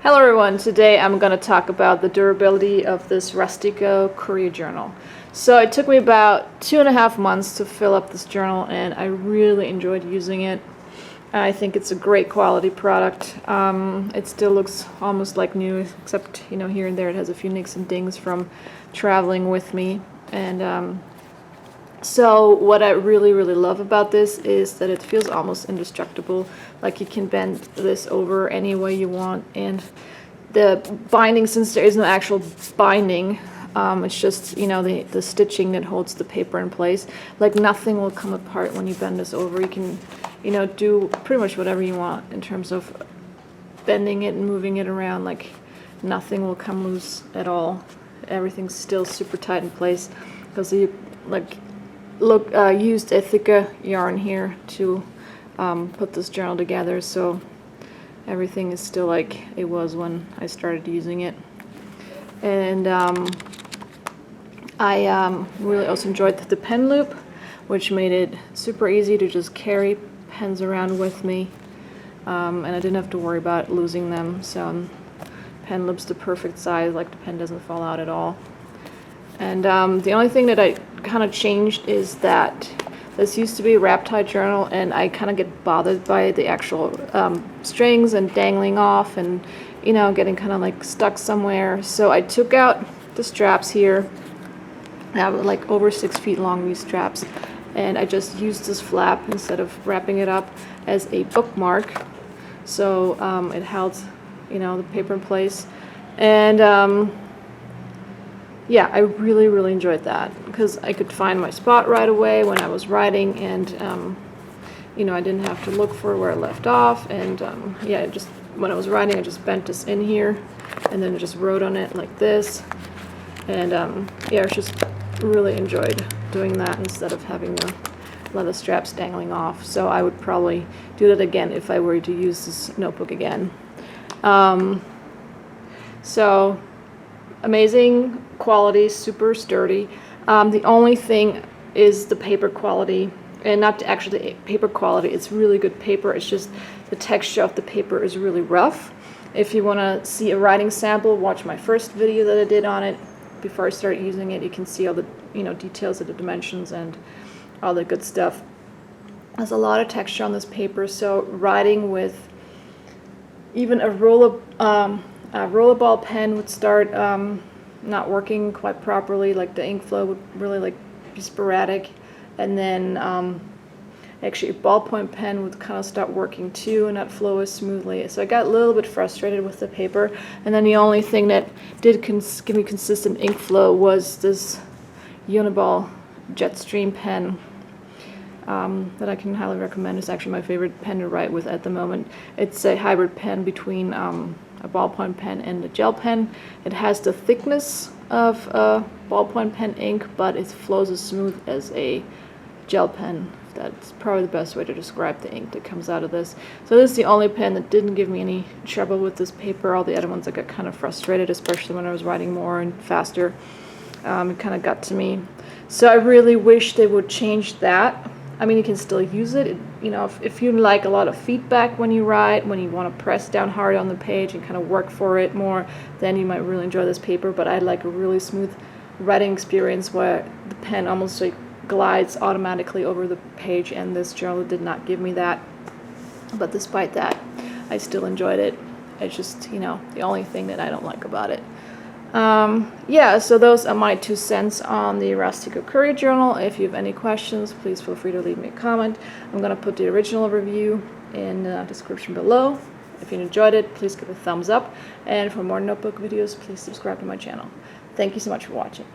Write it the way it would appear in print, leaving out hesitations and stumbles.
Hello everyone, today I'm going to talk about the durability of this Rustico Courier journal. So it took me about 2.5 months to fill up this journal and I really enjoyed using it. I think it's a great quality product. It still looks almost like new, except here and there it has a few nicks and dings from traveling with me. And so what I really love about this is that it feels almost indestructible. Like you can bend this over any way you want, and the binding, since there is no actual binding, it's just the stitching that holds the paper in place. Like nothing will come apart when you bend this over. You can do pretty much whatever you want in terms of bending it and moving it around. Like nothing will come loose at all. Everything's still super tight in place because you used a thicker yarn here to put this journal together, so everything is still like it was when I started using it. And I really also enjoyed the pen loop, which made it super easy to just carry pens around with me, and I didn't have to worry about losing them. So pen loop's the perfect size, like the pen doesn't fall out at all. And the only thing that I kind of changed is that this used to be a wrap-tie journal, and I kind of get bothered by the actual strings and dangling off and getting kind of like stuck somewhere. So I took out the straps here. I have like over 6 feet long, these straps, and I just used this flap instead of wrapping it up as a bookmark. So it held the paper in place. And yeah, I really enjoyed that because I could find my spot right away when I was writing, and I didn't have to look for where I left off. And yeah, just when I was writing, I just bent this in here and then just wrote on it like this. And yeah, I just really enjoyed doing that instead of having the leather straps dangling off. So I would probably do that again if I were to use this notebook again. So amazing quality, super sturdy. The only thing is the paper quality, and not actually the paper quality. It's really good paper. It's just the texture of the paper is really rough. If you want to see a writing sample, watch my first video that I did on it before I started using it. You can see all the details of the dimensions and all the good stuff. There's a lot of texture on this paper, so writing with even a rollerball pen would start not working quite properly. Like the ink flow would really be sporadic, and then actually a ballpoint pen would kind of start working too and not flow as smoothly. So I got a little bit frustrated with the paper, and then the only thing that did give me consistent ink flow was this Uniball Jetstream pen that I can highly recommend. It's actually my favorite pen to write with at the moment. It's a hybrid pen between a ballpoint pen and a gel pen. It has the thickness of a ballpoint pen ink, but it flows as smooth as a gel pen. That's probably the best way to describe the ink that comes out of this. So this is the only pen that didn't give me any trouble with this paper. All the other ones I got kind of frustrated, especially when I was writing more and faster. It kind of got to me. So I really wish they would change that. I mean, you can still use it. If you like a lot of feedback when you write, when you want to press down hard on the page and kind of work for it more, then you might really enjoy this paper. But I like a really smooth writing experience where the pen almost like glides automatically over the page, and this journal did not give me that. But despite that, I still enjoyed it. It's just, the only thing that I don't like about it. Yeah, so those are my 2 cents on the Rustico Courier journal. If you have any questions, please feel free to leave me a comment. I'm going to put the original review in the description below. If you enjoyed it, please give it a thumbs up. And for more notebook videos, please subscribe to my channel. Thank you so much for watching.